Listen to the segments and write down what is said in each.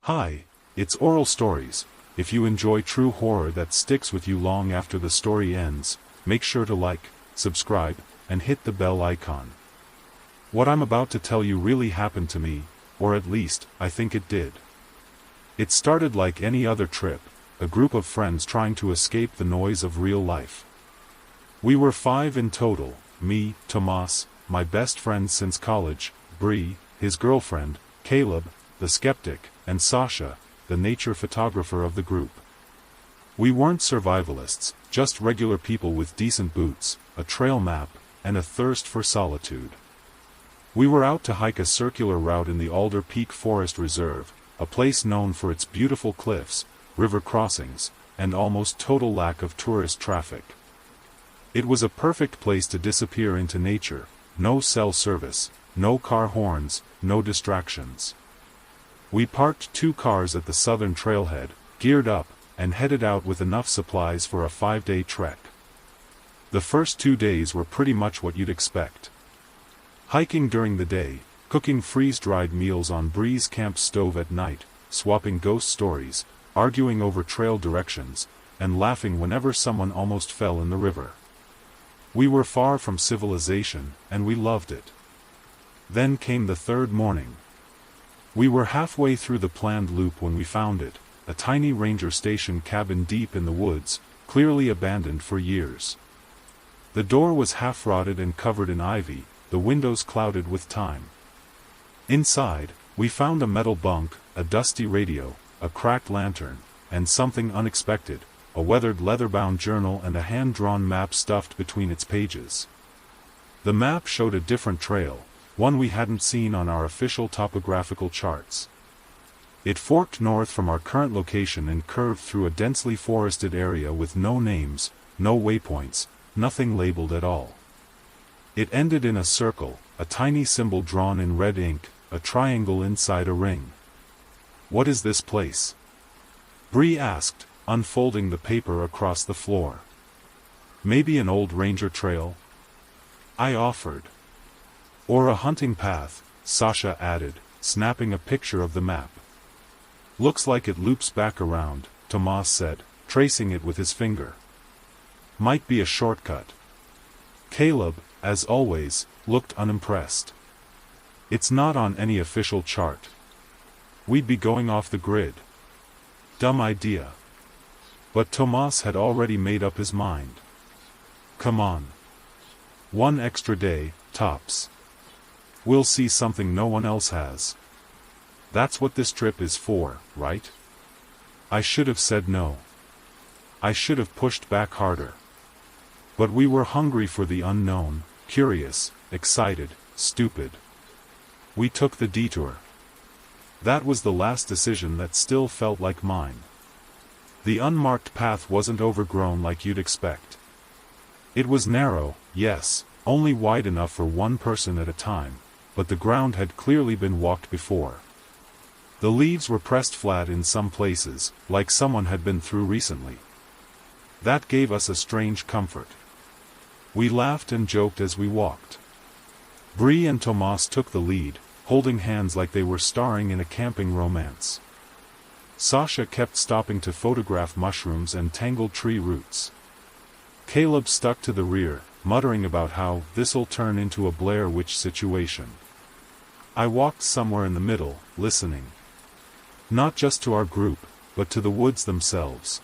Hi, it's Oral Stories. If you enjoy true horror that sticks with you long after the story ends, make sure to like, subscribe, and hit the bell icon. What I'm about to tell you really happened to me, or at least, I think it did. It started like any other trip, a group of friends trying to escape the noise of real life. We were 5 in total, me, Tomas, my best friend since college, Bree, his girlfriend, Caleb, the skeptic, and Sasha, the nature photographer of the group. We weren't survivalists, just regular people with decent boots, a trail map, and a thirst for solitude. We were out to hike a circular route in the Alder Peak Forest Reserve, a place known for its beautiful cliffs, river crossings, and almost total lack of tourist traffic. It was a perfect place to disappear into nature, no cell service, no car horns, no distractions. We parked 2 cars at the southern trailhead, geared up, and headed out with enough supplies for a 5-day trek. The first 2 days were pretty much what you'd expect. Hiking during the day, cooking freeze-dried meals on Bree's camp stove at night, swapping ghost stories, arguing over trail directions, and laughing whenever someone almost fell in the river. We were far from civilization, and we loved it. Then came the 3rd morning. We were halfway through the planned loop when we found it, a tiny ranger station cabin deep in the woods, clearly abandoned for years. The door was half-rotted and covered in ivy, the windows clouded with time. Inside, we found a metal bunk, a dusty radio, a cracked lantern, and something unexpected, a weathered leather-bound journal and a hand-drawn map stuffed between its pages. The map showed a different trail, one we hadn't seen on our official topographical charts. It forked north from our current location and curved through a densely forested area with no names, no waypoints, nothing labeled at all. It ended in a circle, a tiny symbol drawn in red ink, a triangle inside a ring. "What is this place?" Bree asked, unfolding the paper across the floor. "Maybe an old ranger trail?" I offered. "Or a hunting path," Sasha added, snapping a picture of the map. "Looks like it loops back around," Tomas said, tracing it with his finger. "Might be a shortcut." Caleb, as always, looked unimpressed. "It's not on any official chart. We'd be going off the grid." Dumb idea. But Tomas had already made up his mind. "Come on. 1 extra day, tops. We'll see something no one else has. That's what this trip is for, right?" I should have said no. I should have pushed back harder. But we were hungry for the unknown, curious, excited, stupid. We took the detour. That was the last decision that still felt like mine. The unmarked path wasn't overgrown like you'd expect. It was narrow, yes, only wide enough for one person at a time, but the ground had clearly been walked before. The leaves were pressed flat in some places, like someone had been through recently. That gave us a strange comfort. We laughed and joked as we walked. Bree and Tomas took the lead, holding hands like they were starring in a camping romance. Sasha kept stopping to photograph mushrooms and tangled tree roots. Caleb stuck to the rear, muttering about how this'll turn into a Blair Witch situation. I walked somewhere in the middle, listening. Not just to our group, but to the woods themselves.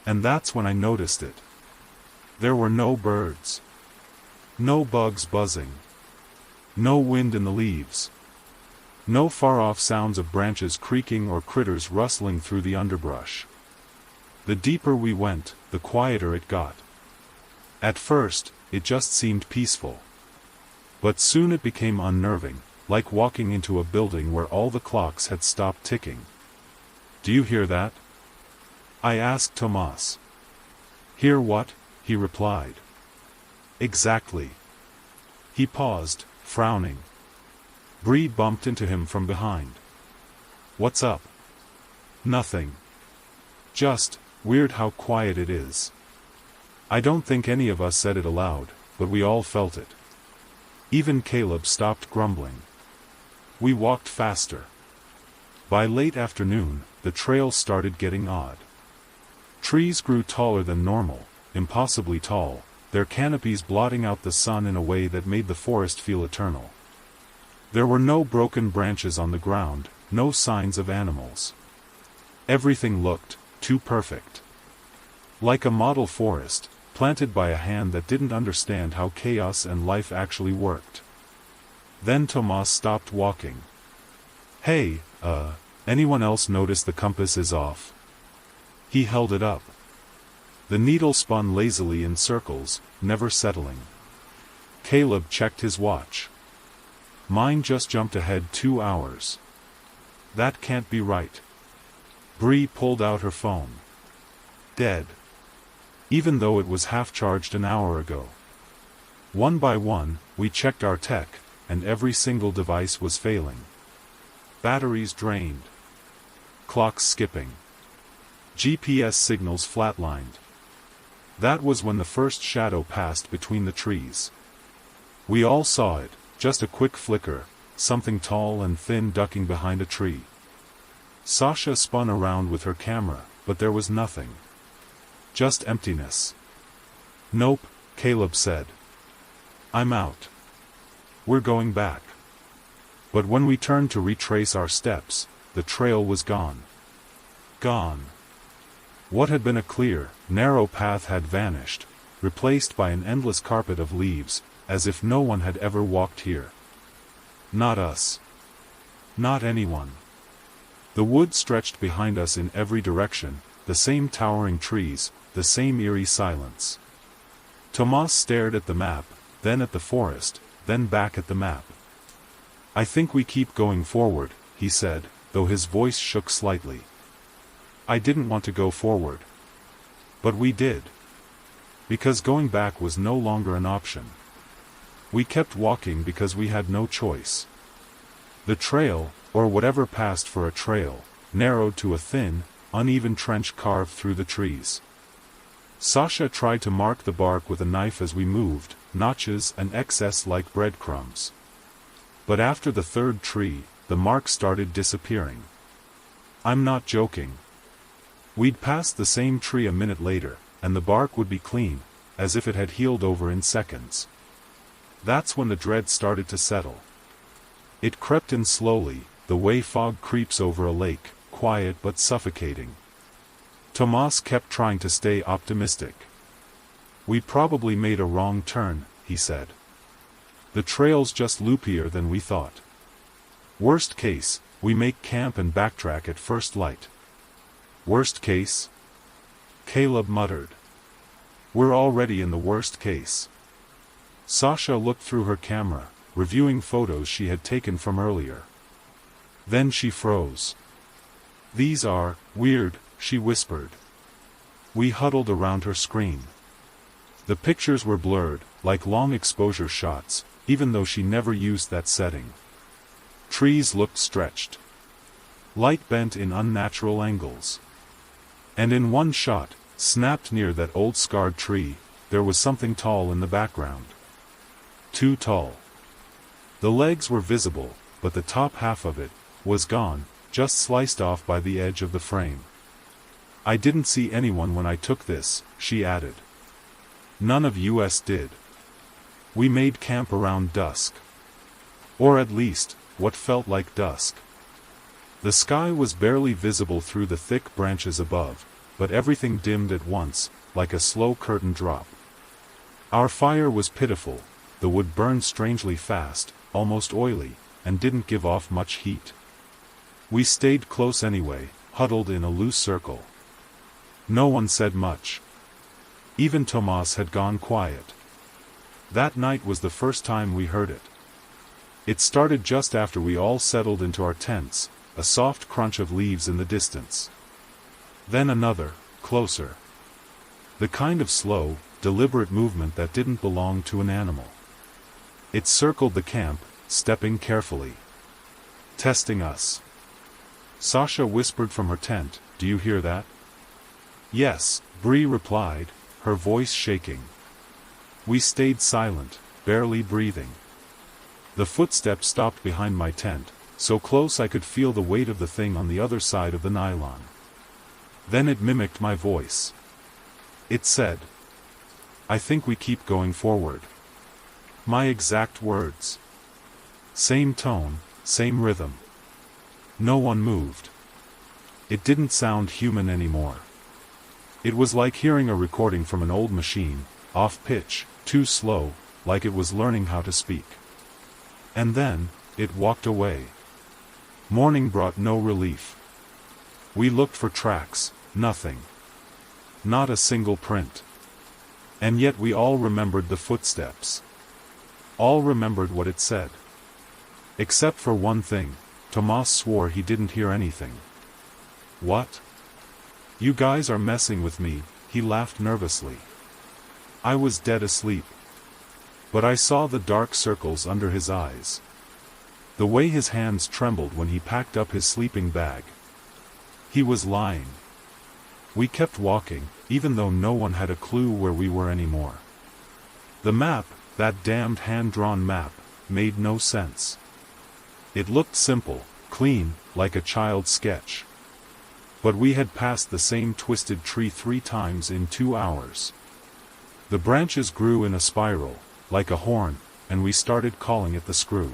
And that's when I noticed it. There were no birds. No bugs buzzing. No wind in the leaves. No far-off sounds of branches creaking or critters rustling through the underbrush. The deeper we went, the quieter it got. At first, it just seemed peaceful. But soon it became unnerving, like walking into a building where all the clocks had stopped ticking. "Do you hear that?" I asked Tomas. "Hear what?" he replied. "Exactly." He paused, frowning. Bree bumped into him from behind. "What's up?" "Nothing. Just, weird how quiet it is." I don't think any of us said it aloud, but we all felt it. Even Caleb stopped grumbling. We walked faster. By late afternoon, the trail started getting odd. Trees grew taller than normal, impossibly tall, their canopies blotting out the sun in a way that made the forest feel eternal. There were no broken branches on the ground, no signs of animals. Everything looked too perfect. Like a model forest, planted by a hand that didn't understand how chaos and life actually worked. Then Tomas stopped walking. "Hey, anyone else notice the compass is off?" He held it up. The needle spun lazily in circles, never settling. Caleb checked his watch. "Mine just jumped ahead 2 hours. That can't be right." Bree pulled out her phone. Dead. Even though it was half-charged an hour ago. One by one, we checked our tech, and every single device was failing. Batteries drained. Clocks skipping. GPS signals flatlined. That was when the first shadow passed between the trees. We all saw it, just a quick flicker, something tall and thin ducking behind a tree. Sasha spun around with her camera, but there was nothing. Just emptiness. "Nope," Caleb said. "I'm out. We're going back." But when we turned to retrace our steps, the trail was gone. Gone. What had been a clear, narrow path had vanished, replaced by an endless carpet of leaves, as if no one had ever walked here. Not us. Not anyone. The wood stretched behind us in every direction, the same towering trees, the same eerie silence. Tomas stared at the map, then at the forest, then back at the map. "I think we keep going forward," he said, though his voice shook slightly. I didn't want to go forward. But we did. Because going back was no longer an option. We kept walking because we had no choice. The trail, or whatever passed for a trail, narrowed to a thin, uneven trench carved through the trees. Sasha tried to mark the bark with a knife as we moved, notches and excess like breadcrumbs. But after the third tree, the marks started disappearing. I'm not joking. We'd pass the same tree a minute later, and the bark would be clean, as if it had healed over in seconds. That's when the dread started to settle. It crept in slowly, the way fog creeps over a lake, quiet but suffocating. Tomas kept trying to stay optimistic. "We probably made a wrong turn," he said. "The trail's just loopier than we thought. Worst case, we make camp and backtrack at first light." "Worst case?" Caleb muttered. "We're already in the worst case." Sasha looked through her camera, reviewing photos she had taken from earlier. Then she froze. "These are weird," she whispered. We huddled around her screen. The pictures were blurred, like long exposure shots, even though she never used that setting. Trees looked stretched. Light bent in unnatural angles. And in one shot, snapped near that old scarred tree, there was something tall in the background. Too tall. The legs were visible, but the top half of it was gone, just sliced off by the edge of the frame. "I didn't see anyone when I took this," she added. "None of us did. We made camp around dusk. Or at least, what felt like dusk. The sky was barely visible through the thick branches above, but everything dimmed at once, like a slow curtain drop. Our fire was pitiful, the wood burned strangely fast, almost oily, and didn't give off much heat. We stayed close anyway, huddled in a loose circle. No one said much. Even Tomas had gone quiet. That night was the first time we heard it. It started just after we all settled into our tents, a soft crunch of leaves in the distance. Then another, closer. The kind of slow, deliberate movement that didn't belong to an animal. It circled the camp, stepping carefully. Testing us. Sasha whispered from her tent, "Do you hear that?" "Yes," Bree replied, her voice shaking. We stayed silent, barely breathing. The footsteps stopped behind my tent, so close I could feel the weight of the thing on the other side of the nylon. Then it mimicked my voice. It said, "I think we keep going forward." My exact words. Same tone, same rhythm. No one moved. It didn't sound human anymore. It was like hearing a recording from an old machine, off pitch, too slow, like it was learning how to speak. And then, it walked away. Morning brought no relief. We looked for tracks, nothing. Not a single print. And yet we all remembered the footsteps. All remembered what it said. Except for one thing, Tomas swore he didn't hear anything. What? You guys are messing with me, he laughed nervously. I was dead asleep. But I saw the dark circles under his eyes. The way his hands trembled when he packed up his sleeping bag. He was lying. We kept walking, even though no one had a clue where we were anymore. The map, that damned hand-drawn map, made no sense. It looked simple, clean, like a child's sketch. But we had passed the same twisted tree 3 times in 2 hours. The branches grew in a spiral, like a horn, and we started calling it the screw.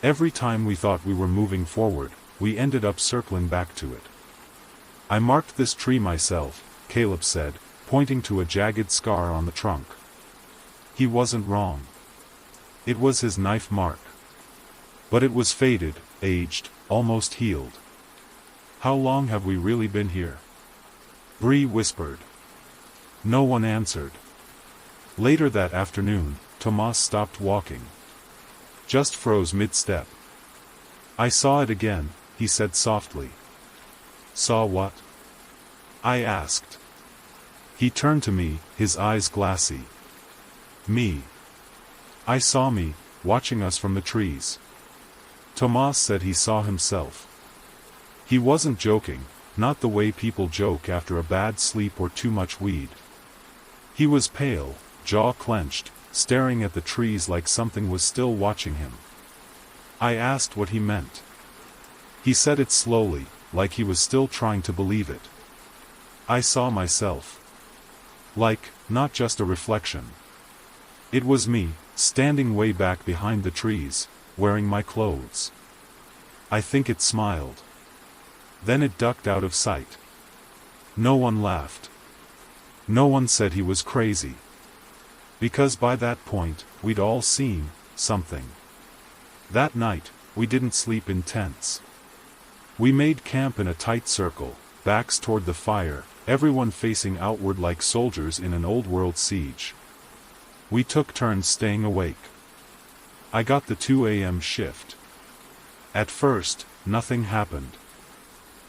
Every time we thought we were moving forward, we ended up circling back to it. I marked this tree myself, Caleb said, pointing to a jagged scar on the trunk. He wasn't wrong. It was his knife mark. But it was faded, aged, almost healed. How long have we really been here? Bree whispered. No one answered. Later that afternoon, Tomas stopped walking. Just froze mid-step. I saw it again, he said softly. Saw what? I asked. He turned to me, his eyes glassy. Me. I saw me, watching us from the trees. Tomas said he saw himself. He wasn't joking, not the way people joke after a bad sleep or too much weed. He was pale, jaw clenched, staring at the trees like something was still watching him. I asked what he meant. He said it slowly, like he was still trying to believe it. I saw myself. Like, not just a reflection. It was me, standing way back behind the trees, wearing my clothes. I think it smiled. Then it ducked out of sight. No one laughed. No one said he was crazy. Because by that point, we'd all seen something. That night, we didn't sleep in tents. We made camp in a tight circle, backs toward the fire, everyone facing outward like soldiers in an old-world siege. We took turns staying awake. I got the 2 a.m. shift. At first, nothing happened.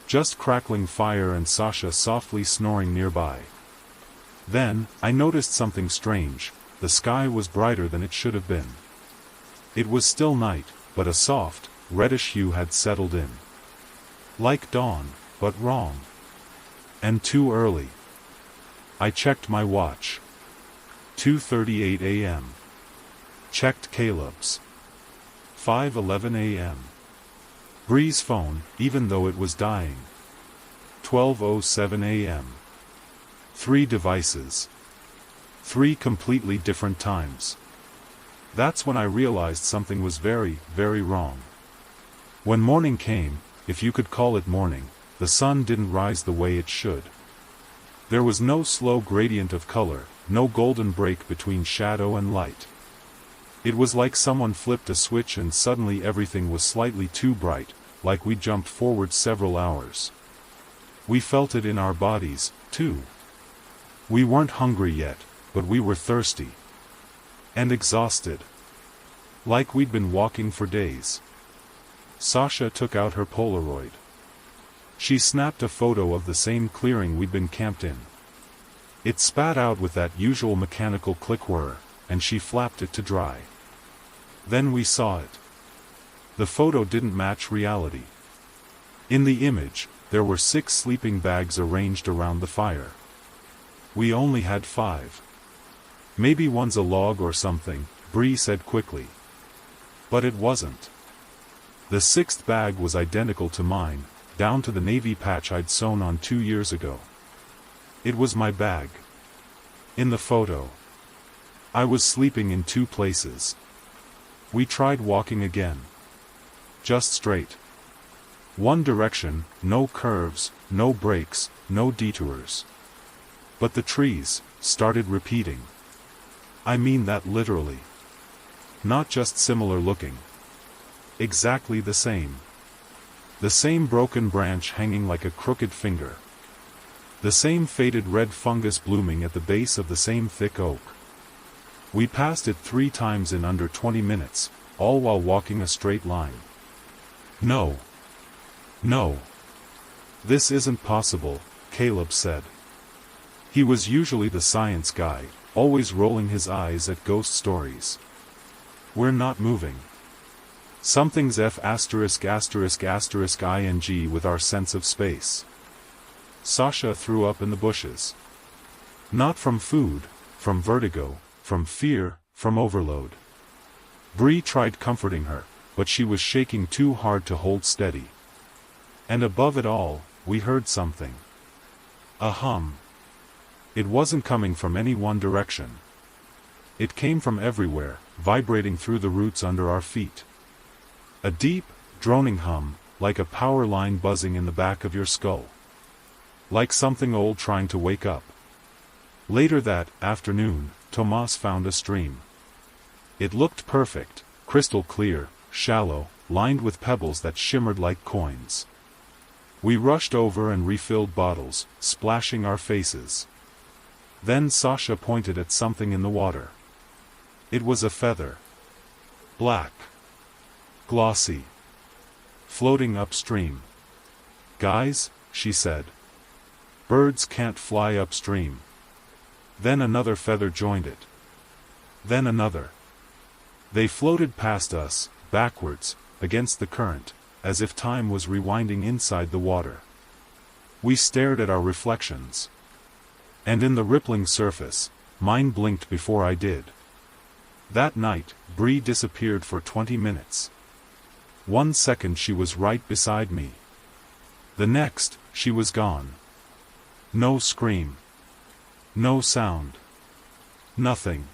Just crackling fire and Sasha softly snoring nearby. Then, I noticed something strange. The sky was brighter than it should have been. It was still night, but a soft, reddish hue had settled in. Like dawn, but wrong. And too early. I checked my watch. 2:38 a.m. Checked Caleb's. 5:11 a.m. Bree's phone, even though it was dying. 12:07 a.m. 3 devices. 3 completely different times. That's when I realized something was very, very wrong. When morning came, if you could call it morning, the sun didn't rise the way it should. There was no slow gradient of color, no golden break between shadow and light. It was like someone flipped a switch and suddenly everything was slightly too bright, like we jumped forward several hours. We felt it in our bodies, too. We weren't hungry yet, but we were thirsty. And exhausted. Like we'd been walking for days. Sasha took out her Polaroid. She snapped a photo of the same clearing we'd been camped in. It spat out with that usual mechanical click whir, and she flapped it to dry. Then we saw it. The photo didn't match reality. In the image, there were 6 sleeping bags arranged around the fire. We only had 5. Maybe one's a log or something, Bree said quickly. But it wasn't. The sixth bag was identical to mine, down to the navy patch I'd sewn on 2 years ago. It was my bag. In the photo, I was sleeping in 2 places. We tried walking again. Just straight. One direction, no curves, no breaks, no detours. But the trees started repeating. I mean that literally. Not just similar looking. Exactly the same. The same broken branch hanging like a crooked finger. The same faded red fungus blooming at the base of the same thick oak. We passed it 3 times in under 20 minutes, all while walking a straight line. No. No. This isn't possible, Caleb said. He was usually the science guy, always rolling his eyes at ghost stories. We're not moving. Something's ing with our sense of space. Sasha threw up in the bushes. Not from food, from vertigo, from fear, from overload. Bree tried comforting her, but she was shaking too hard to hold steady. And above it all, we heard something. A hum. It wasn't coming from any one direction. It came from everywhere, vibrating through the roots under our feet. A deep, droning hum, like a power line buzzing in the back of your skull. Like something old trying to wake up. Later that afternoon, Tomas found a stream. It looked perfect, crystal clear, shallow, lined with pebbles that shimmered like coins. We rushed over and refilled bottles, splashing our faces. Then Sasha pointed at something in the water. It was a feather. Black. Glossy. Floating upstream. Guys, she said. Birds can't fly upstream. Then another feather joined it. Then another. They floated past us, backwards, against the current, as if time was rewinding inside the water. We stared at our reflections. And in the rippling surface, mine blinked before I did. That night, Bree disappeared for 20 minutes. 1 second she was right beside me. The next, she was gone. No scream. No sound. Nothing.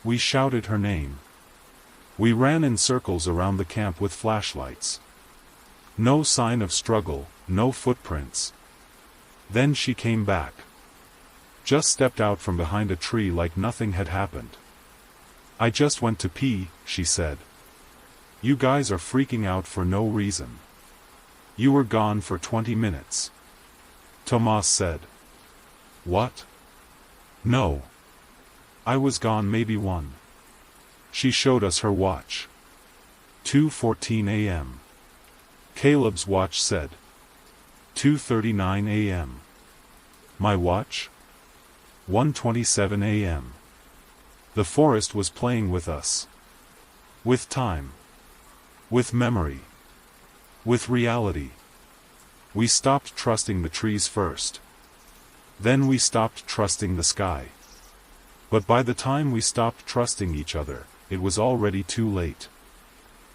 We shouted her name. We ran in circles around the camp with flashlights. No sign of struggle, no footprints. Then she came back. Just stepped out from behind a tree like nothing had happened. I just went to pee, she said. You guys are freaking out for no reason. You were gone for 20 minutes. Tomas said. What? No. I was gone maybe 1. She showed us her watch. 2:14 a.m. Caleb's watch said. 2:39 a.m. My watch? 1:27 a.m. The forest was playing with us. With time. With memory. With reality. We stopped trusting the trees first. Then we stopped trusting the sky. But by the time we stopped trusting each other, it was already too late.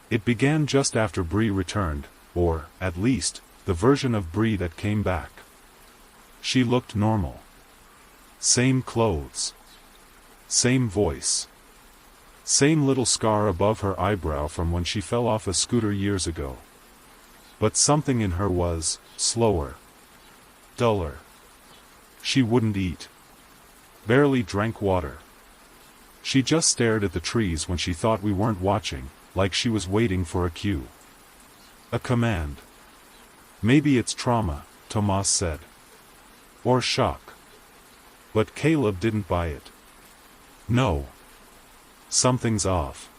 It began just after Bree returned, or, at least, the version of Bree that came back. She looked normal. Same clothes. Same voice. Same little scar above her eyebrow from when she fell off a scooter years ago. But something in her was slower. Duller. She wouldn't eat. Barely drank water. She just stared at the trees when she thought we weren't watching, like she was waiting for a cue. A command. Maybe it's trauma, Tomas said. Or shock. But Caleb didn't buy it. No. Something's off.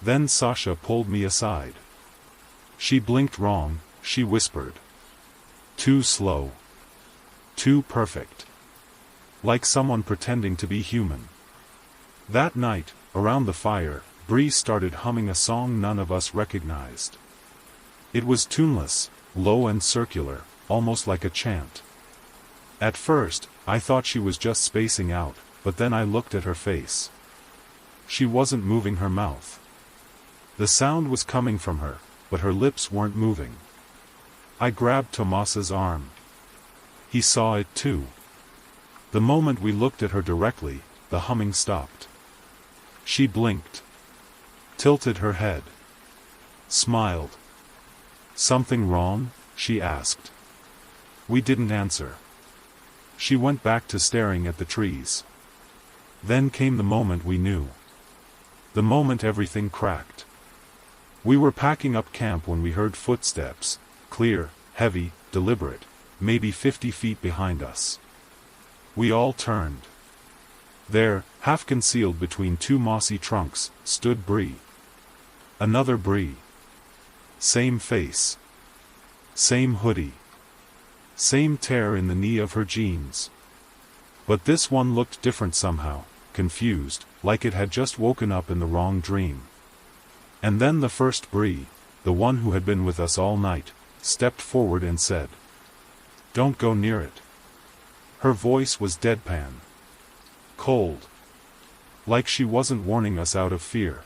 Then Sasha pulled me aside. She blinked wrong, she whispered. Too slow. Too perfect. Like someone pretending to be human. That night, around the fire, Bree started humming a song none of us recognized. It was tuneless, low and circular, almost like a chant. At first, I thought she was just spacing out, but then I looked at her face. She wasn't moving her mouth. The sound was coming from her, but her lips weren't moving. I grabbed Tomas's arm. He saw it too. The moment we looked at her directly, the humming stopped. She blinked, tilted her head, smiled. "Something wrong?" she asked. We didn't answer. She went back to staring at the trees. Then came the moment we knew. The moment everything cracked. We were packing up camp when we heard footsteps, clear, heavy, deliberate, maybe 50 feet behind us. We all turned. There, half concealed between two mossy trunks, stood Bree. Another Bree. Same face. Same hoodie. Same tear in the knee of her jeans. But this one looked different somehow, confused, like it had just woken up in the wrong dream. And then the first Bree, the one who had been with us all night, stepped forward and said, "Don't go near it." Her voice was deadpan. Cold. Like she wasn't warning us out of fear,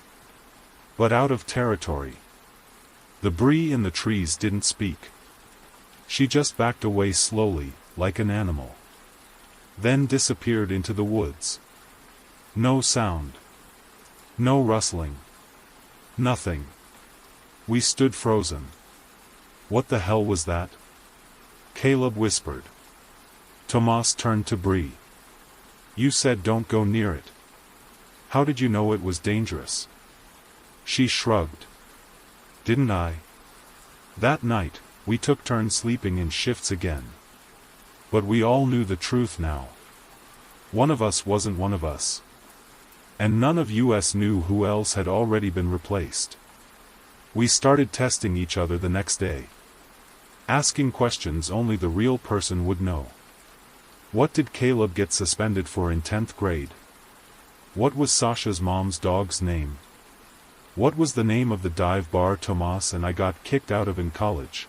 but out of territory. The Bree in the trees didn't speak. She just backed away slowly, like an animal. Then disappeared into the woods. No sound. No rustling. Nothing. We stood frozen. What the hell was that? Caleb whispered. Tomas turned to Bree. "You said don't go near it. How did you know it was dangerous?" She shrugged. "Didn't I?" That night, we took turns sleeping in shifts again. But we all knew the truth now. One of us wasn't one of us. And none of us knew who else had already been replaced. We started testing each other the next day. Asking questions only the real person would know. What did Caleb get suspended for in 10th grade? What was Sasha's mom's dog's name? What was the name of the dive bar Tomas and I got kicked out of in college?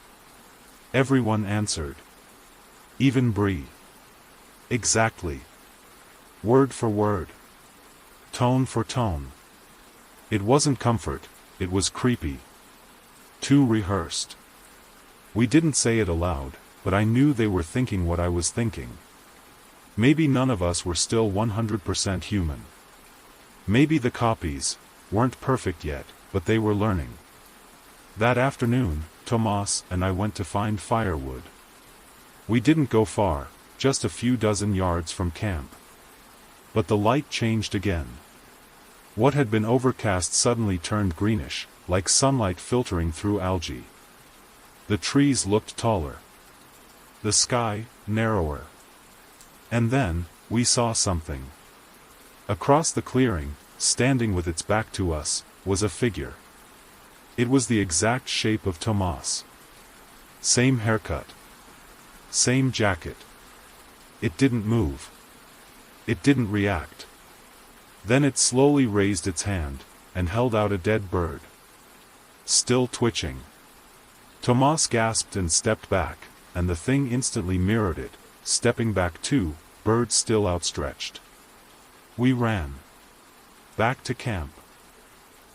Everyone answered. Even Bree. Exactly. Word for word. Tone for tone. It wasn't comfort, it was creepy. Too rehearsed. We didn't say it aloud, but I knew they were thinking what I was thinking. Maybe none of us were still 100% human. Maybe the copies weren't perfect yet, but they were learning. That afternoon, Tomas and I went to find firewood. We didn't go far, just a few dozen yards from camp. But the light changed again. What had been overcast suddenly turned greenish, like sunlight filtering through algae. The trees looked taller. The sky, narrower. And then, we saw something. Across the clearing, standing with its back to us, was a figure. It was the exact shape of Tomas. Same haircut. Same jacket. It didn't move. It didn't react. Then it slowly raised its hand, and held out a dead bird. Still twitching. Tomas gasped and stepped back, and the thing instantly mirrored it, stepping back too, bird still outstretched. We ran. Back to camp.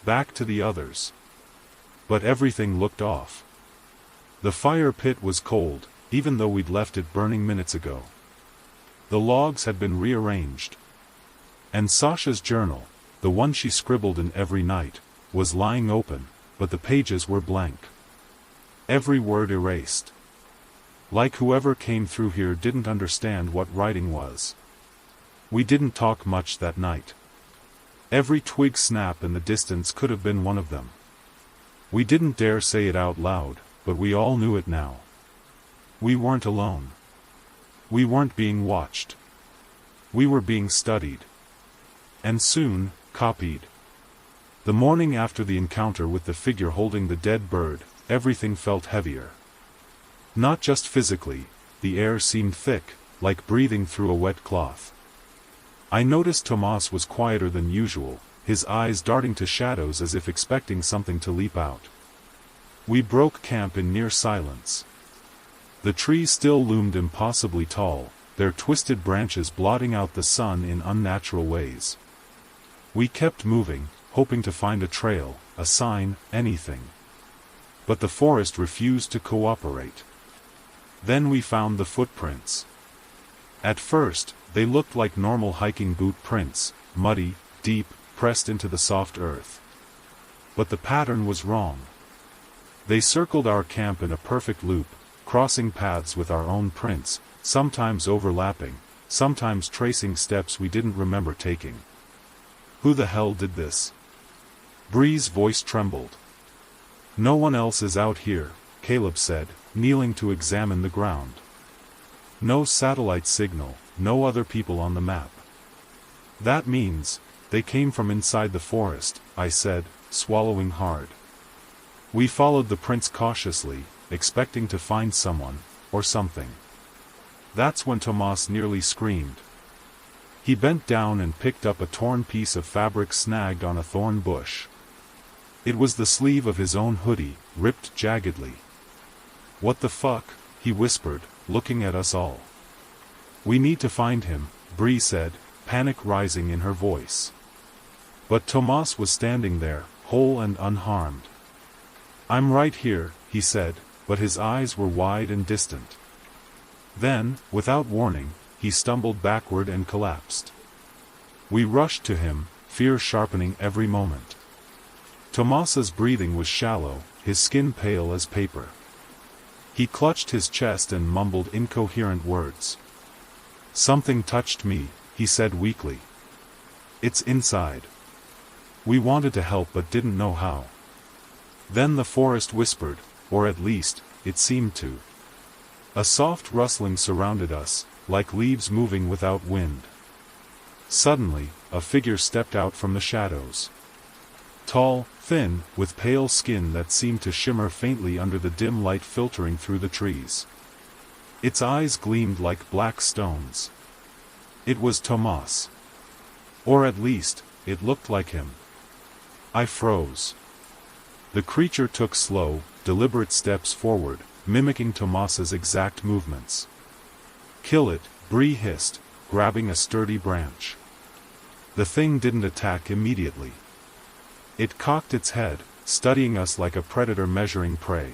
Back to the others. But everything looked off. The fire pit was cold, even though we'd left it burning minutes ago. The logs had been rearranged. And Sasha's journal, the one she scribbled in every night, was lying open, but the pages were blank. Every word erased. Like whoever came through here didn't understand what writing was. We didn't talk much that night. Every twig snap in the distance could have been one of them. We didn't dare say it out loud, but we all knew it now. We weren't alone. We weren't being watched. We were being studied. And soon, copied. The morning after the encounter with the figure holding the dead bird, everything felt heavier. Not just physically, the air seemed thick, like breathing through a wet cloth. I noticed Tomas was quieter than usual, his eyes darting to shadows as if expecting something to leap out. We broke camp in near silence. The trees still loomed impossibly tall, their twisted branches blotting out the sun in unnatural ways. We kept moving, hoping to find a trail, a sign, anything. But the forest refused to cooperate. Then we found the footprints. At first, they looked like normal hiking boot prints, muddy, deep, pressed into the soft earth. But the pattern was wrong. They circled our camp in a perfect loop, crossing paths with our own prints, sometimes overlapping, sometimes tracing steps we didn't remember taking. Who the hell did this? Bree's voice trembled. No one else is out here, Caleb said, kneeling to examine the ground. No satellite signal, no other people on the map. That means, they came from inside the forest, I said, swallowing hard. We followed the prints cautiously, expecting to find someone, or something. That's when Tomas nearly screamed. He bent down and picked up a torn piece of fabric snagged on a thorn bush. It was the sleeve of his own hoodie, ripped jaggedly. What the fuck, he whispered, looking at us all. We need to find him, Bree said, panic rising in her voice. But Tomas was standing there, whole and unharmed. I'm right here, he said, but his eyes were wide and distant. Then, without warning, he stumbled backward and collapsed. We rushed to him, fear sharpening every moment. Tomas's breathing was shallow, his skin pale as paper. He clutched his chest and mumbled incoherent words. Something touched me, he said weakly. It's inside. We wanted to help but didn't know how. Then the forest whispered, or at least, it seemed to. A soft rustling surrounded us, like leaves moving without wind. Suddenly, a figure stepped out from the shadows. Tall, thin, with pale skin that seemed to shimmer faintly under the dim light filtering through the trees. Its eyes gleamed like black stones. It was Tomas. Or at least, it looked like him. I froze. The creature took slow, deliberate steps forward, mimicking Tomas's exact movements. Kill it, Bree hissed, grabbing a sturdy branch. The thing didn't attack immediately. It cocked its head, studying us like a predator measuring prey.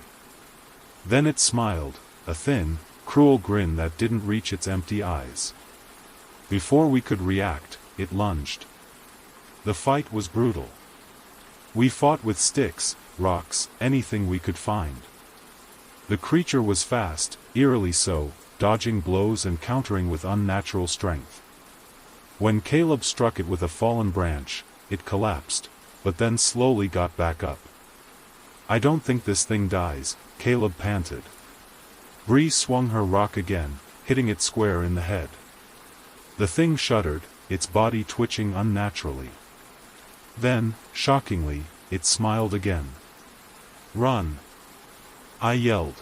Then it smiled, a thin, cruel grin that didn't reach its empty eyes. Before we could react, it lunged. The fight was brutal. We fought with sticks, rocks, anything we could find. The creature was fast, eerily so, dodging blows and countering with unnatural strength. When Caleb struck it with a fallen branch, it collapsed, but then slowly got back up. I don't think this thing dies, Caleb panted. Bree swung her rock again, hitting it square in the head. The thing shuddered, its body twitching unnaturally. Then, shockingly, it smiled again. Run! I yelled.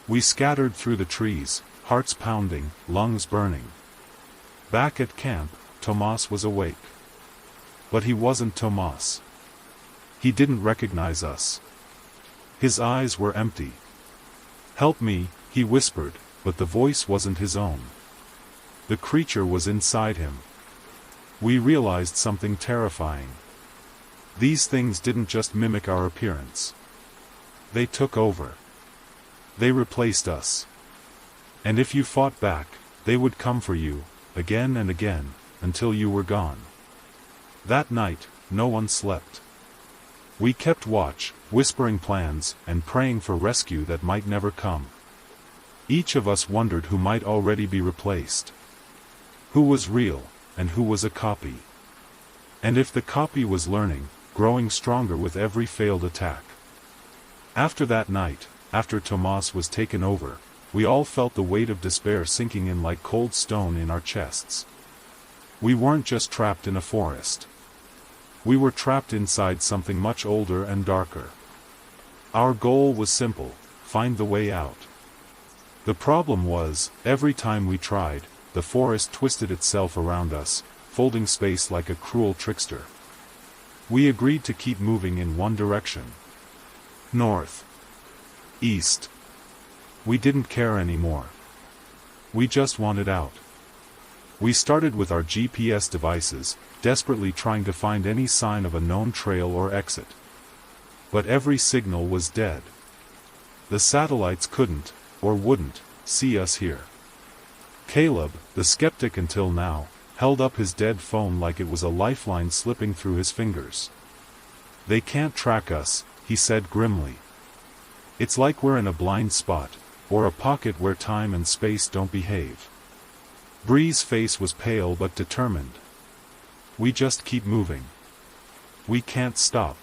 We scattered through the trees, hearts pounding, lungs burning. Back at camp, Tomas was awake. But he wasn't Tomas. He didn't recognize us. His eyes were empty. Help me, he whispered, but the voice wasn't his own. The creature was inside him. We realized something terrifying. These things didn't just mimic our appearance. They took over. They replaced us. And if you fought back, they would come for you, again and again, until you were gone. That night, no one slept. We kept watch, whispering plans, and praying for rescue that might never come. Each of us wondered who might already be replaced. Who was real, and who was a copy. And if the copy was learning, growing stronger with every failed attack. After that night, after Tomas was taken over, we all felt the weight of despair sinking in like cold stone in our chests. We weren't just trapped in a forest. We were trapped inside something much older and darker. Our goal was simple: find the way out. The problem was, every time we tried, the forest twisted itself around us, folding space like a cruel trickster. We agreed to keep moving in one direction. North. East. We didn't care anymore. We just wanted out. We started with our GPS devices, desperately trying to find any sign of a known trail or exit. But every signal was dead. The satellites couldn't, or wouldn't, see us here. Caleb, the skeptic until now, held up his dead phone like it was a lifeline slipping through his fingers. "They can't track us," he said grimly. "It's like we're in a blind spot, or a pocket where time and space don't behave." Bree's face was pale but determined. "We just keep moving. We can't stop."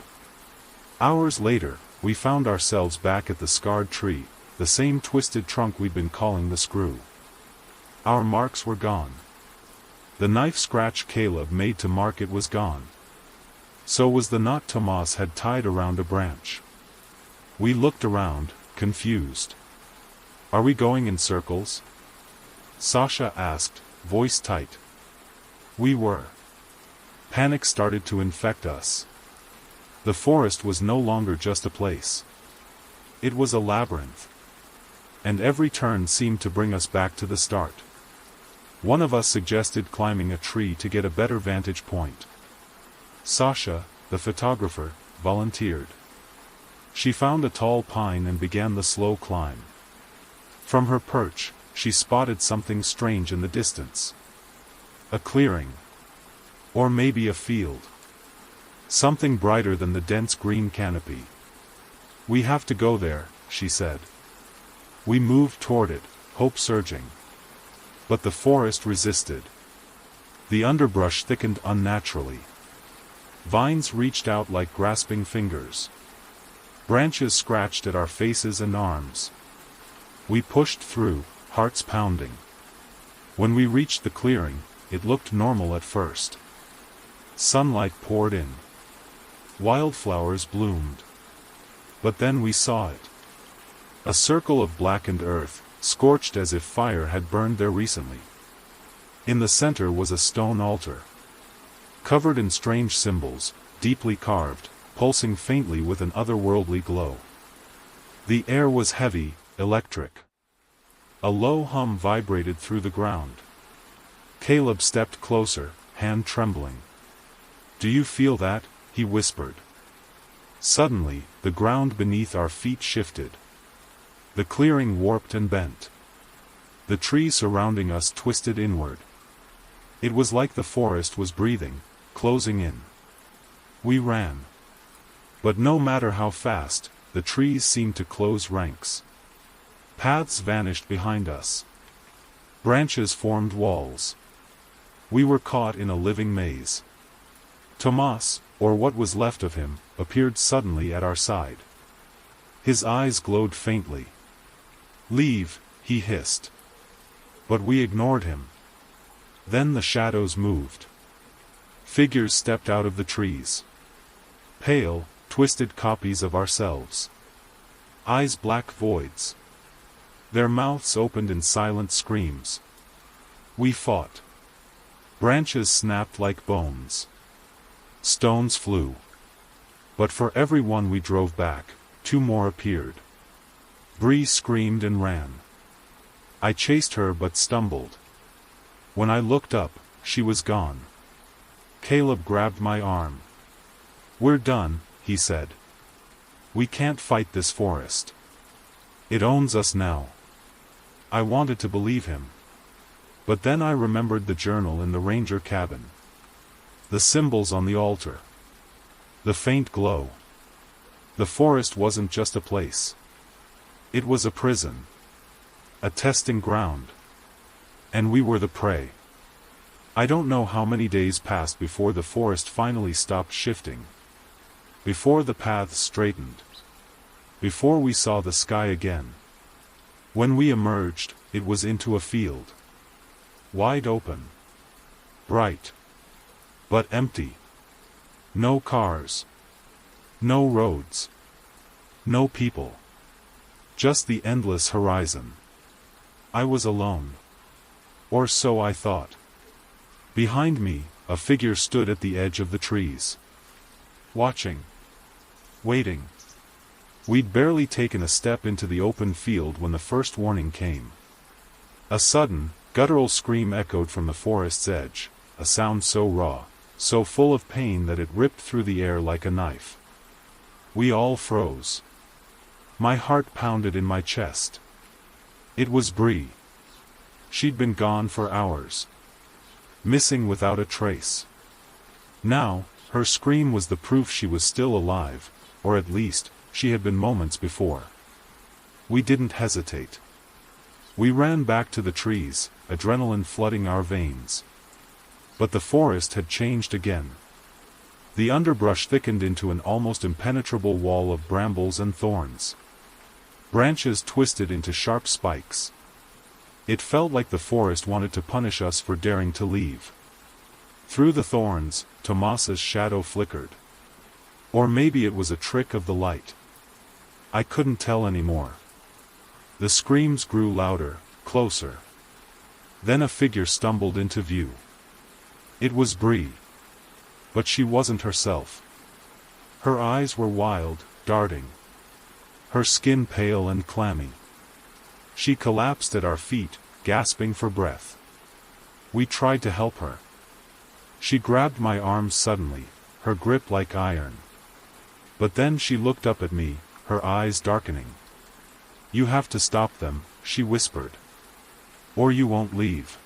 Hours later, we found ourselves back at the scarred tree, the same twisted trunk we'd been calling the screw. Our marks were gone. The knife scratch Caleb made to mark it was gone. So was the knot Tomas had tied around a branch. We looked around, confused. "Are we going in circles?" Sasha asked, voice tight. We were. Panic started to infect us. The forest was no longer just a place. It was a labyrinth. And every turn seemed to bring us back to the start. One of us suggested climbing a tree to get a better vantage point. Sasha, the photographer, volunteered. She found a tall pine and began the slow climb. From her perch, she spotted something strange in the distance. A clearing. Or maybe a field. Something brighter than the dense green canopy. "We have to go there," she said. We moved toward it, hope surging. But the forest resisted. The underbrush thickened unnaturally. Vines reached out like grasping fingers. Branches scratched at our faces and arms. We pushed through, hearts pounding. When we reached the clearing, it looked normal at first. Sunlight poured in. Wildflowers bloomed. But then we saw it. A circle of blackened earth, scorched as if fire had burned there recently. In the center was a stone altar. Covered in strange symbols, deeply carved, pulsing faintly with an otherworldly glow. The air was heavy, electric. A low hum vibrated through the ground. Caleb stepped closer, hand trembling. "Do you feel that?" he whispered. Suddenly, the ground beneath our feet shifted. The clearing warped and bent. The trees surrounding us twisted inward. It was like the forest was breathing, closing in. We ran. But no matter how fast, the trees seemed to close ranks. Paths vanished behind us. Branches formed walls. We were caught in a living maze. Tomas, or what was left of him, appeared suddenly at our side. His eyes glowed faintly. "Leave," he hissed. But we ignored him. Then the shadows moved. Figures stepped out of the trees. Pale, twisted copies of ourselves. Eyes black voids. Their mouths opened in silent screams. We fought. Branches snapped like bones. Stones flew. But for every one we drove back, two more appeared. Bree screamed and ran. I chased her but stumbled. When I looked up, she was gone. Caleb grabbed my arm. "We're done," he said. "We can't fight this forest. It owns us now." I wanted to believe him. But then I remembered the journal in the ranger cabin. The symbols on the altar. The faint glow. The forest wasn't just a place. It was a prison. A testing ground. And we were the prey. I don't know how many days passed before the forest finally stopped shifting. Before the paths straightened. Before we saw the sky again. When we emerged, it was into a field. Wide open. Bright. But empty. No cars. No roads. No people. Just the endless horizon. I was alone. Or so I thought. Behind me, a figure stood at the edge of the trees. Watching. Waiting. We'd barely taken a step into the open field when the first warning came. A sudden, guttural scream echoed from the forest's edge, a sound so raw, so full of pain that it ripped through the air like a knife. We all froze. My heart pounded in my chest. It was Bree. She'd been gone for hours. Missing without a trace. Now, her scream was the proof she was still alive, or at least, she had been moments before. We didn't hesitate. We ran back to the trees, adrenaline flooding our veins. But the forest had changed again. The underbrush thickened into an almost impenetrable wall of brambles and thorns. Branches twisted into sharp spikes. It felt like the forest wanted to punish us for daring to leave. Through the thorns, Tomas's shadow flickered. Or maybe it was a trick of the light. I couldn't tell anymore. The screams grew louder, closer. Then a figure stumbled into view. It was Bree. But she wasn't herself. Her eyes were wild, darting. Her skin pale and clammy. She collapsed at our feet, gasping for breath. We tried to help her. She grabbed my arms suddenly, her grip like iron. But then she looked up at me, her eyes darkening. "You have to stop them," she whispered. "Or you won't leave."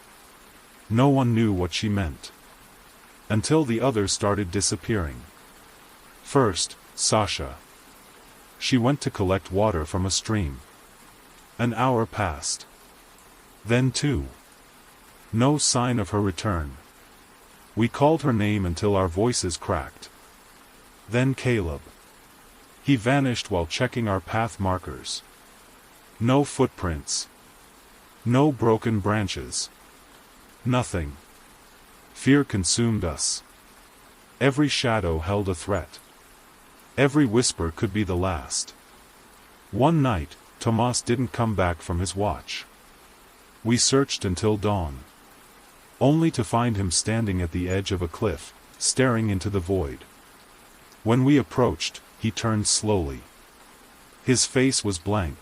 No one knew what she meant. Until the others started disappearing. First, Sasha. She went to collect water from a stream. An hour passed. Then two. No sign of her return. We called her name until our voices cracked. Then Caleb. He vanished while checking our path markers. No footprints. No broken branches. Nothing. Fear consumed us. Every shadow held a threat. Every whisper could be the last. One night, Tomas didn't come back from his watch. We searched until dawn. Only to find him standing at the edge of a cliff, staring into the void. When we approached, he turned slowly. His face was blank.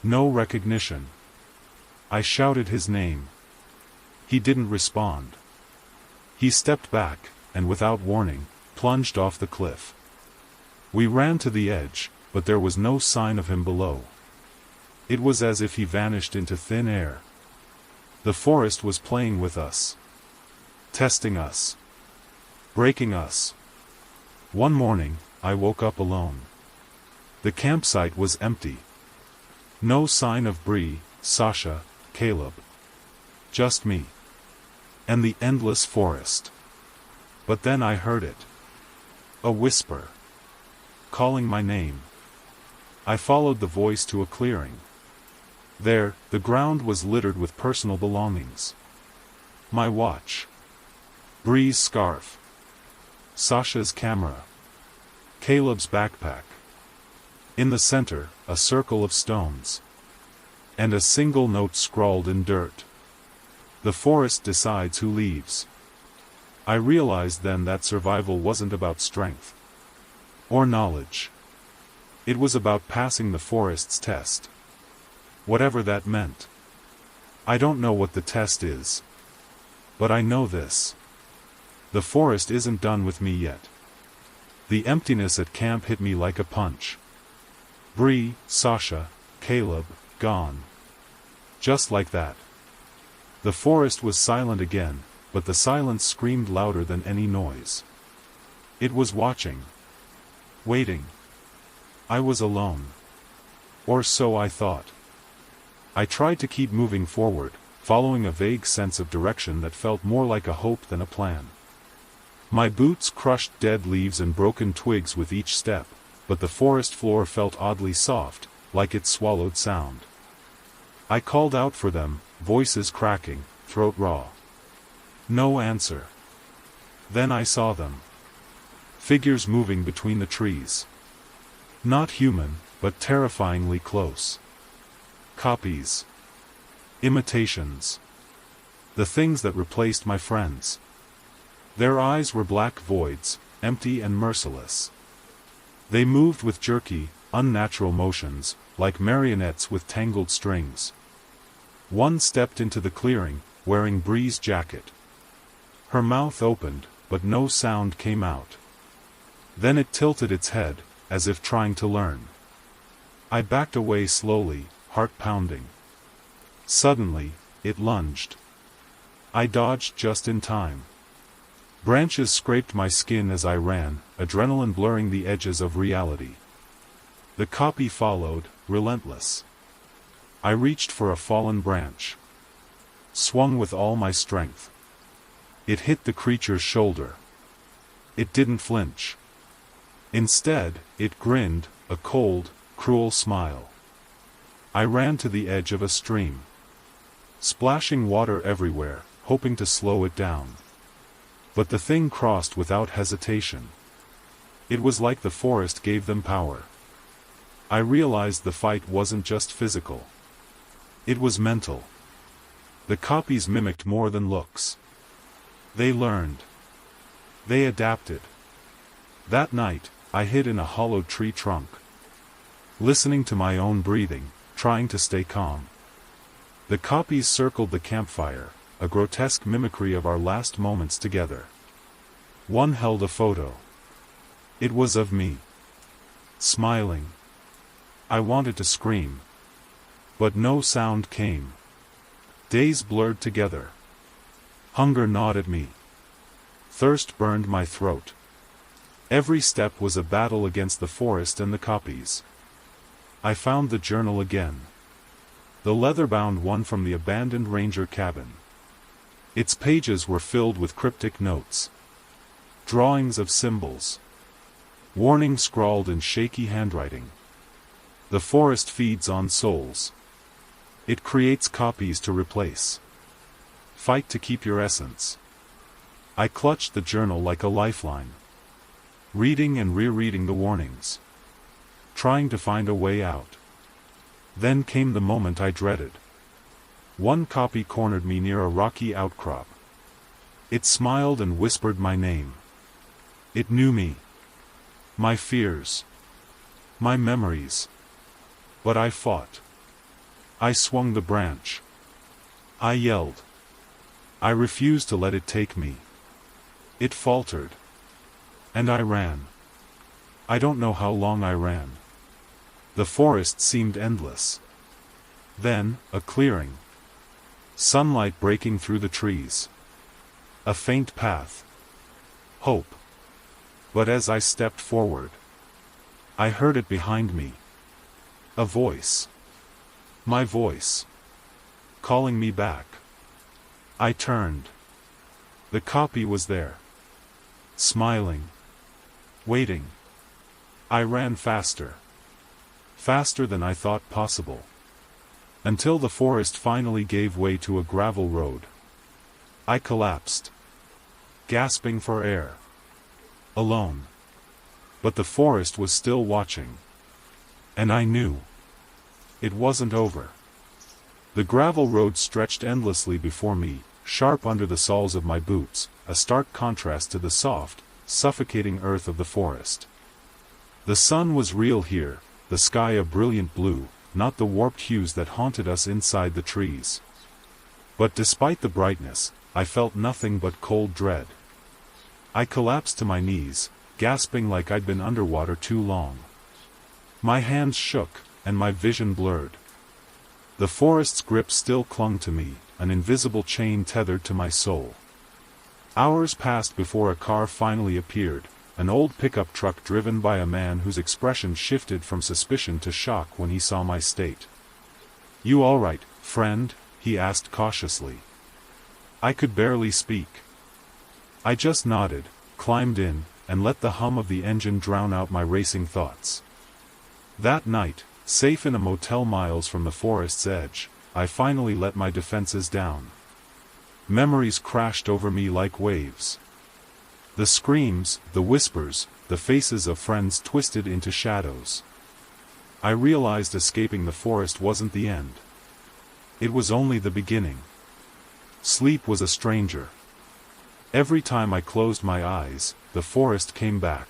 No recognition. I shouted his name. He didn't respond. He stepped back, and without warning, plunged off the cliff. We ran to the edge, but there was no sign of him below. It was as if he vanished into thin air. The forest was playing with us. Testing us. Breaking us. One morning, I woke up alone. The campsite was empty. No sign of Bree, Sasha, Caleb. Just me. And the endless forest. But then I heard it. A whisper. Calling my name. I followed the voice to a clearing. There, the ground was littered with personal belongings. My watch. Bree's scarf. Sasha's camera. Caleb's backpack. In the center, a circle of stones. And a single note scrawled in dirt. The forest decides who leaves. I realized then that survival wasn't about strength. Or knowledge. It was about passing the forest's test. Whatever that meant. I don't know what the test is. But I know this. The forest isn't done with me yet. The emptiness at camp hit me like a punch. Bree, Sasha, Caleb, gone. Just like that. The forest was silent again, but the silence screamed louder than any noise. It was watching. Waiting. I was alone. Or so I thought. I tried to keep moving forward, following a vague sense of direction that felt more like a hope than a plan. My boots crushed dead leaves and broken twigs with each step, but the forest floor felt oddly soft, like it swallowed sound. I called out for them, voices cracking, throat raw. No answer. Then I saw them. Figures moving between the trees. Not human, but terrifyingly close. Copies. Imitations. The things that replaced my friends. Their eyes were black voids, empty and merciless. They moved with jerky, unnatural motions, like marionettes with tangled strings. One stepped into the clearing, wearing Bree's jacket. Her mouth opened, but no sound came out. Then it tilted its head, as if trying to learn. I backed away slowly, heart pounding. Suddenly, it lunged. I dodged just in time. Branches scraped my skin as I ran, adrenaline blurring the edges of reality. The copy followed, relentless. I reached for a fallen branch. Swung with all my strength. It hit the creature's shoulder. It didn't flinch. Instead, it grinned, a cold, cruel smile. I ran to the edge of a stream. Splashing water everywhere, hoping to slow it down. But the thing crossed without hesitation. It was like the forest gave them power. I realized the fight wasn't just physical. It was mental. The copies mimicked more than looks. They learned. They adapted. That night, I hid in a hollow tree trunk. Listening to my own breathing, trying to stay calm. The copies circled the campfire, a grotesque mimicry of our last moments together. One held a photo. It was of me. Smiling. I wanted to scream. But no sound came. Days blurred together. Hunger gnawed at me. Thirst burned my throat. Every step was a battle against the forest and the copies. I found the journal again. The leather-bound one from the abandoned ranger cabin. Its pages were filled with cryptic notes. Drawings of symbols. Warnings scrawled in shaky handwriting. The forest feeds on souls. It creates copies to replace. Fight to keep your essence. I clutched the journal like a lifeline. Reading and rereading the warnings. Trying to find a way out. Then came the moment I dreaded. One copy cornered me near a rocky outcrop. It smiled and whispered my name. It knew me. My fears. My memories. But I fought. I swung the branch. I yelled. I refused to let it take me. It faltered. And I ran. I don't know how long I ran. The forest seemed endless. Then, a clearing. Sunlight breaking through the trees. A faint path. Hope. But as I stepped forward, I heard it behind me. A voice. My voice. Calling me back. I turned. The copy was there. Smiling. Waiting. I ran faster. Faster than I thought possible. Until the forest finally gave way to a gravel road. I collapsed. Gasping for air. Alone. But the forest was still watching. And I knew. It wasn't over. The gravel road stretched endlessly before me, sharp under the soles of my boots, a stark contrast to the soft, suffocating earth of the forest. The sun was real here, the sky a brilliant blue, not the warped hues that haunted us inside the trees. But despite the brightness, I felt nothing but cold dread. I collapsed to my knees, gasping like I'd been underwater too long. My hands shook, and my vision blurred. The forest's grip still clung to me, an invisible chain tethered to my soul. Hours passed before a car finally appeared, an old pickup truck driven by a man whose expression shifted from suspicion to shock when he saw my state. "You all right, friend?" he asked cautiously. I could barely speak. I just nodded, climbed in, and let the hum of the engine drown out my racing thoughts. That night, safe in a motel miles from the forest's edge, I finally let my defenses down. Memories crashed over me like waves. The screams, the whispers, the faces of friends twisted into shadows. I realized escaping the forest wasn't the end. It was only the beginning. Sleep was a stranger. Every time I closed my eyes, the forest came back.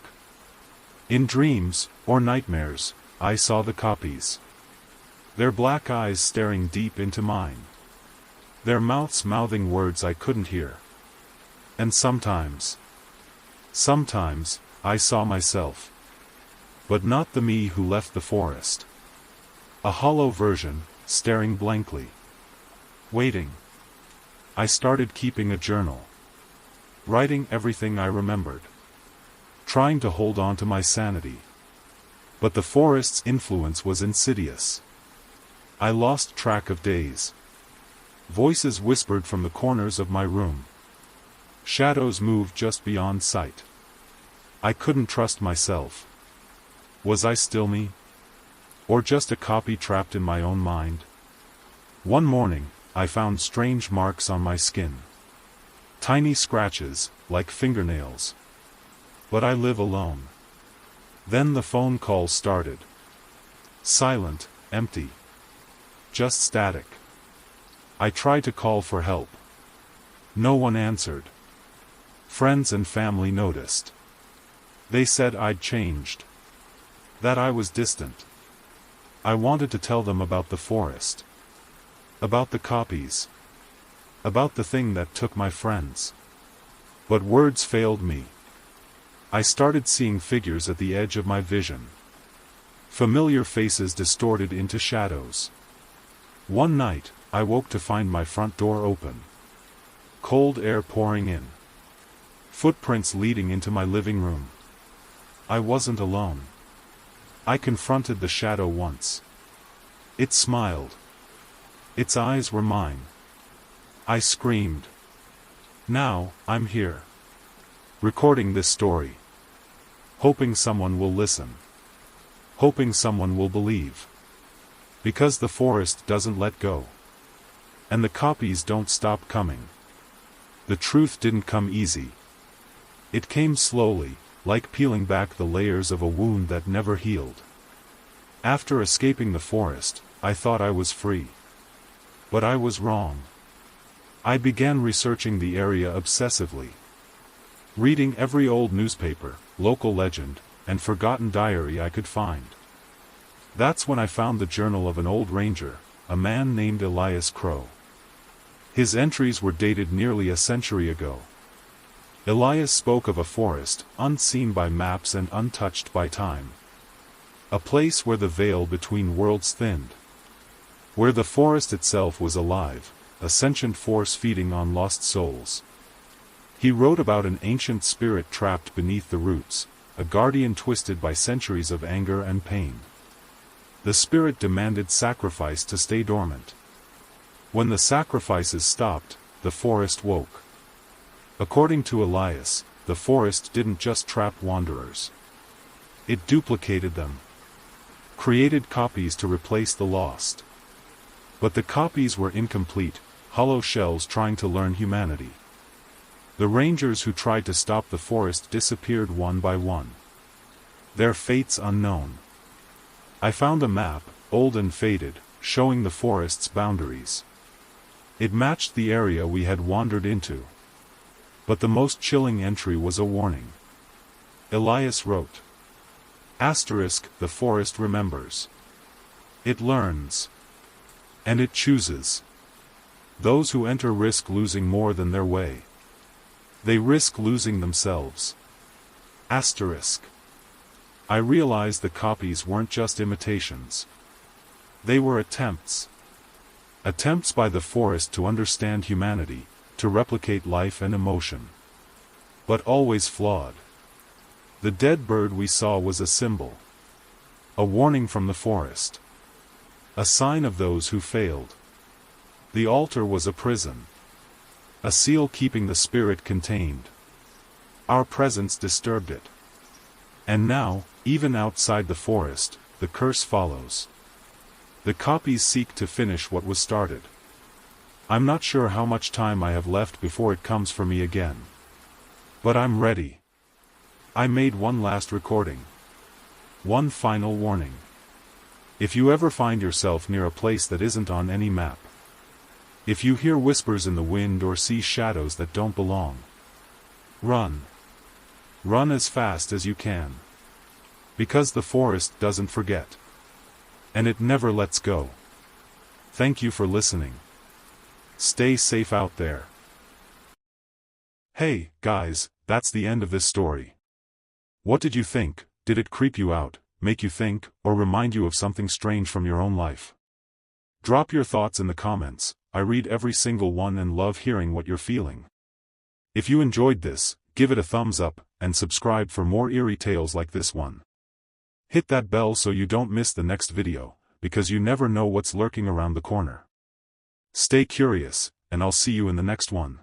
In dreams, or nightmares, I saw the copies. Their black eyes staring deep into mine. Their mouths mouthing words I couldn't hear. And sometimes, I saw myself. But not the me who left the forest. A hollow version, staring blankly. Waiting. I started keeping a journal. Writing everything I remembered. Trying to hold on to my sanity. But the forest's influence was insidious. I lost track of days. Voices whispered from the corners of my room. Shadows moved just beyond sight. I couldn't trust myself. Was I still me? Or just a copy trapped in my own mind? One morning, I found strange marks on my skin. Tiny scratches, like fingernails. But I live alone. Then the phone call started. Silent, empty. Just static. I tried to call for help. No one answered. Friends and family noticed. They said I'd changed. That I was distant. I wanted to tell them about the forest. About the copies. About the thing that took my friends. But words failed me. I started seeing figures at the edge of my vision. Familiar faces distorted into shadows. One night, I woke to find my front door open. Cold air pouring in. Footprints leading into my living room. I wasn't alone. I confronted the shadow once. It smiled. Its eyes were mine. I screamed. Now, I'm here. Recording this story. Hoping someone will listen. Hoping someone will believe. Because the forest doesn't let go. And the copies don't stop coming. The truth didn't come easy. It came slowly, like peeling back the layers of a wound that never healed. After escaping the forest, I thought I was free. But I was wrong. I began researching the area obsessively. Reading every old newspaper, local legend, and forgotten diary I could find. That's when I found the journal of an old ranger, a man named Elias Crow. His entries were dated nearly a century ago. Elias spoke of a forest, unseen by maps and untouched by time. A place where the veil between worlds thinned. Where the forest itself was alive, a sentient force feeding on lost souls. He wrote about an ancient spirit trapped beneath the roots, a guardian twisted by centuries of anger and pain. The spirit demanded sacrifice to stay dormant. When the sacrifices stopped, the forest woke. According to Elias, the forest didn't just trap wanderers. It duplicated them. Created copies to replace the lost. But the copies were incomplete, hollow shells trying to learn humanity. The rangers who tried to stop the forest disappeared one by one. Their fates unknown. I found a map, old and faded, showing the forest's boundaries. It matched the area we had wandered into. But the most chilling entry was a warning. Elias wrote. Asterisk, the forest remembers. It learns. And it chooses. Those who enter risk losing more than their way. They risk losing themselves. Asterisk. I realized the copies weren't just imitations. They were attempts. Attempts by the forest to understand humanity, to replicate life and emotion. But always flawed. The dead bird we saw was a symbol. A warning from the forest. A sign of those who failed. The altar was a prison. A seal keeping the spirit contained. Our presence disturbed it. And now, even outside the forest, the curse follows. The copies seek to finish what was started. I'm not sure how much time I have left before it comes for me again. But I'm ready. I made one last recording. One final warning. If you ever find yourself near a place that isn't on any map. If you hear whispers in the wind or see shadows that don't belong. Run. Run as fast as you can. Because the forest doesn't forget. And it never lets go. Thank you for listening. Stay safe out there. Hey, guys, that's the end of this story. What did you think? Did it creep you out, make you think, or remind you of something strange from your own life? Drop your thoughts in the comments. I read every single one and love hearing what you're feeling. If you enjoyed this, give it a thumbs up, and subscribe for more eerie tales like this one. Hit that bell so you don't miss the next video, because you never know what's lurking around the corner. Stay curious, and I'll see you in the next one.